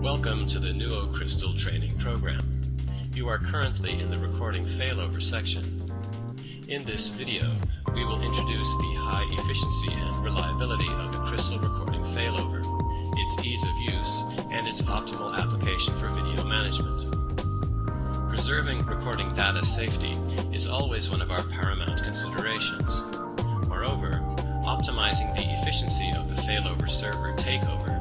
Welcome to the NUUO Crystal Training Program. You are currently in the recording failover section. In this video, we will introduce the high efficiency and reliability of the crystal recording failover, its ease of use, and its optimal application for video management. Preserving recording data safety is always one of our paramount considerations. Moreover, optimizing the efficiency of the failover server takeover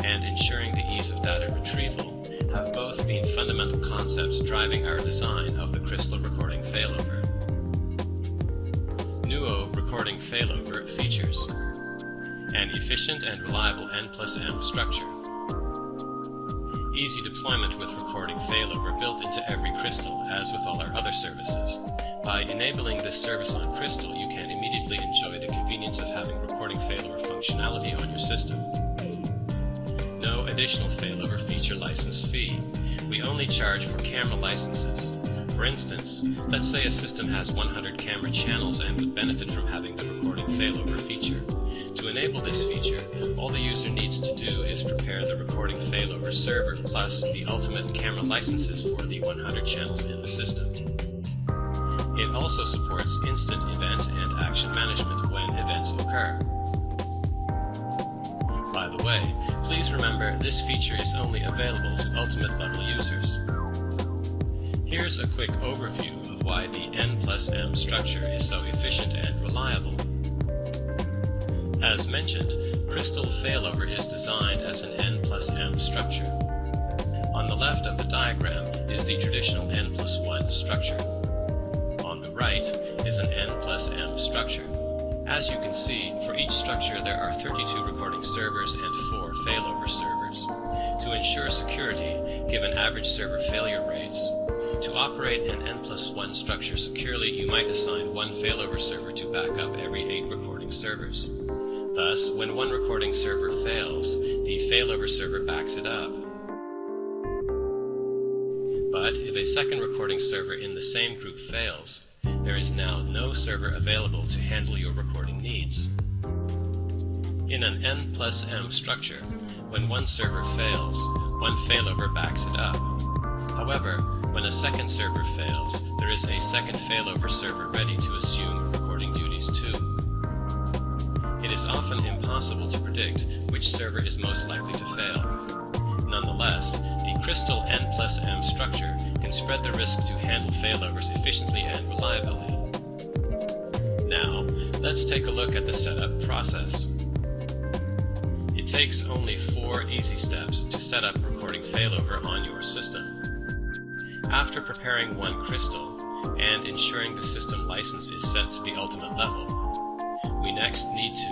and ensuring the ease of data retrieval have both been fundamental concepts driving our design of the crystal recording failover. NUUO recording failover features an efficient and reliable N+M structure, easy deployment with recording failover built into every crystal as with all our other services. By enabling this service on Crystal, you can immediately enjoy the convenience of having recording failover functionality on your system. No additional failover feature license fee. We only charge for camera licenses. For instance, let's say a system has 100 camera channels and would benefit from having the recording failover feature. To enable this feature, all the user needs to do is prepare the recording failover server plus the ultimate camera licenses for the 100 channels in the system. It also supports instant event and action management when events occur. By the way, please remember this feature is only available to ultimate level users. Here's a quick overview of why the N+M structure is so efficient and reliable. As mentioned, Crystal Failover is designed as an N+M structure. On the left of the diagram is the traditional N+1 structure. On the right is an N+M structure. As you can see, for each structure there are 32 recording servers and 4 failover servers. To ensure security, given average server failure rates, to operate an N+1 structure securely, you might assign one failover server to back up every 8 recording servers. Thus, when one recording server fails, the failover server backs it up. But if a second recording server in the same group fails, there is now no server available to handle your recording needs. In an N+M structure, when one server fails, one failover backs it up. However, when a second server fails, there is a second failover server ready to assume recording duties too. It is often impossible to predict which server is most likely to fail. Nonetheless, the Crystal N+M structure can spread the risk to handle failovers efficiently and reliably. Now, let's take a look at the setup process. It takes only 4 easy steps to set up recording failover on your system. After preparing one crystal and ensuring the system license is set to the ultimate level, we next need to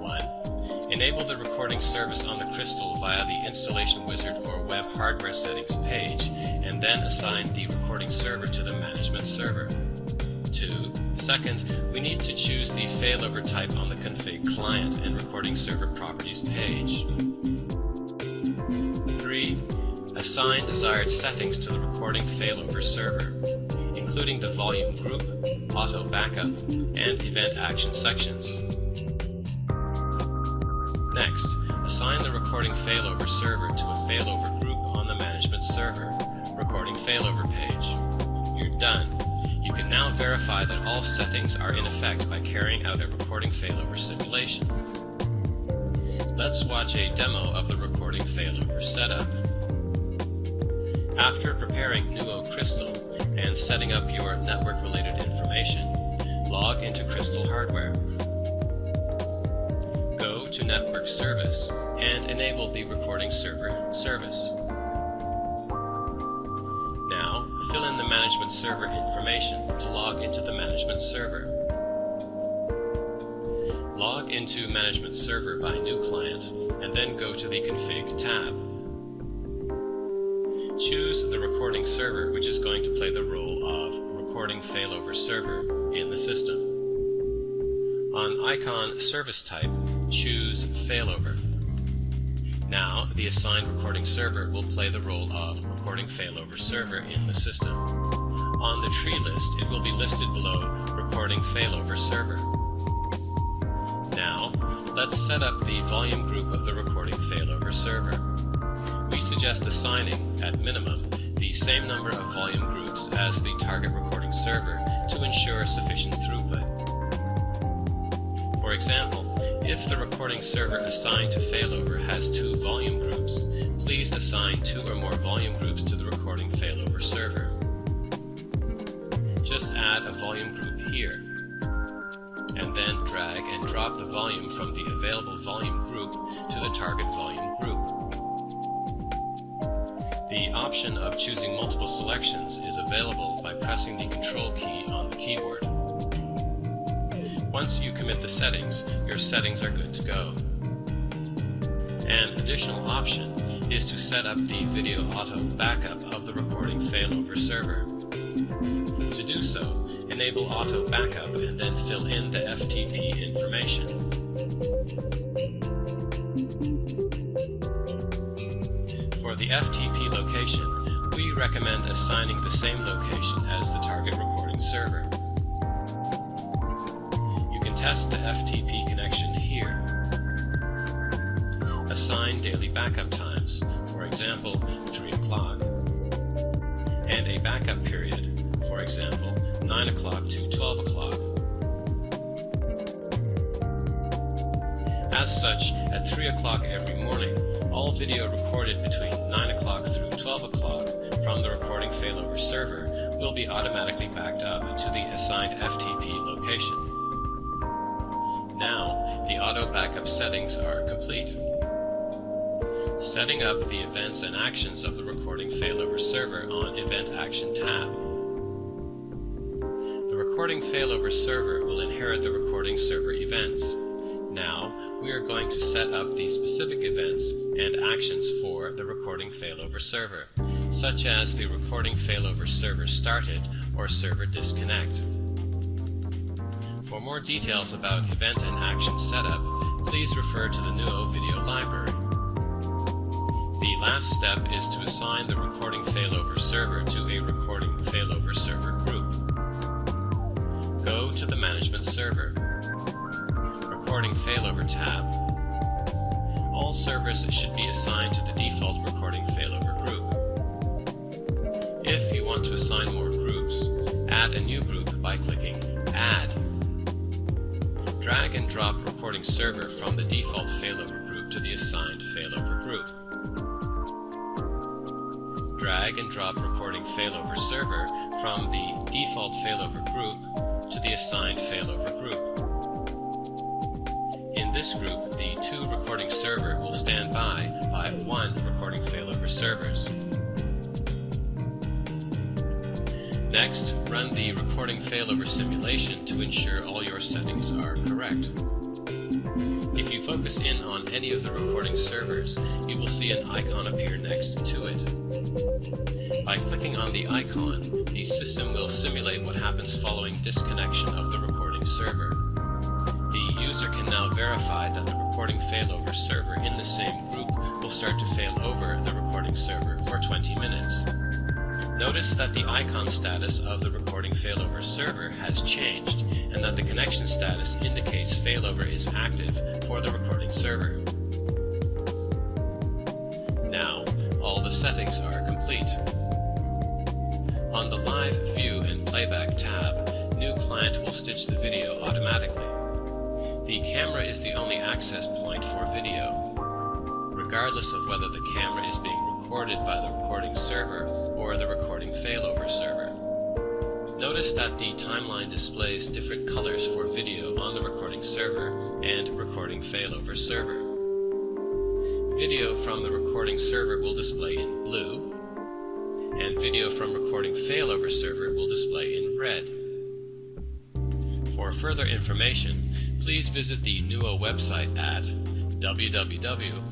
1. Enable the recording service on the crystal via the installation wizard or web hardware settings page, and then assign the recording server to the management server. 2. Second, we need to choose the failover type on the config client and recording server properties page. 3. Assign desired settings to the recording failover server, including the volume group, auto backup, and event action sections. Next, assign the recording failover server to a failover group on the management server, recording failover page. You're done. You can now verify that all settings are in effect by carrying out a recording failover simulation. Let's watch a demo of the recording failover setup. After preparing NUUO Crystal and setting up your network-related information, log into Crystal hardware. Go to Network Service and enable the recording server service. Now, fill in the management server information to log into the management server. Log into Management Server by New Client and then go to the Config tab. Choose the recording server, which is going to play the role of recording failover server in the system. On icon service type, choose failover. Now, the assigned recording server will play the role of recording failover server in the system. On the tree list, it will be listed below recording failover server. Now, let's set up the volume group of the recording failover server. we suggest assigning, at minimum, the same number of volume groups as the target recording server to ensure sufficient throughput. For example, if the recording server assigned to Failover has 2 volume groups, please assign 2 or more volume groups to the recording Failover server. Just add a volume group here, and then drag and drop the volume from the available volume group to the target volume group. The option of choosing multiple selections is available by pressing the Control key on the keyboard. Once you commit the settings, your settings are good to go. An additional option is to set up the video auto backup of the recording Failover server. To do so, enable auto backup and then fill in the FTP information. For the FTP location, we recommend assigning the same location as the target recording server. You can test the FTP connection here. Assign daily backup times, for example, 3 o'clock, and a backup period, for example, 9 o'clock to 12 o'clock. As such, at 3 o'clock every morning, all video recorded between 9 o'clock through 12 o'clock from the recording Failover server will be automatically backed up to the assigned FTP location. Now, the auto backup settings are complete. Setting up the events and actions of the recording Failover server on Event Action tab. The recording Failover server will inherit the recording server events. Now, we are going to set up the specific events and actions for the recording Failover server, such as the recording Failover server started or server disconnect. For more details about event and action setup, please refer to the NUUO video library. The last step is to assign the recording Failover server to a recording Failover server group. Go to the Management Server, Recording Failover tab. All servers should be assigned to the default recording Failover group. If you want to assign more groups, add a new group by clicking Add. Drag and drop recording server from the default Failover group to the assigned Failover group. Drag and drop recording Failover server from the default Failover group to the assigned Failover group. In this group, the 2 recording server will stand by 1 recording Failover servers. Next, run the recording Failover simulation to ensure all your settings are correct. If you focus in on any of the recording servers, you will see an icon appear next to it. By clicking on the icon, the system will simulate what happens following disconnection of the recording server. The user can now verify that the recording Failover server in the same group will start to fail over the recording server for 20 minutes. Notice that the icon status of the recording Failover server has changed, and that the connection status indicates Failover is active for the recording server. Now, all the settings are complete. On the Live View and Playback tab, New Client will stitch the video automatically. The camera is the only access point for video, regardless of whether the camera is being recorded by the recording server or the recording Failover server. Notice that the timeline displays different colors for video on the recording server and recording Failover server. Video from the recording server will display in blue, and video from recording Failover server will display in red. For further information, please visit the NUUO website at www.nuuo.com.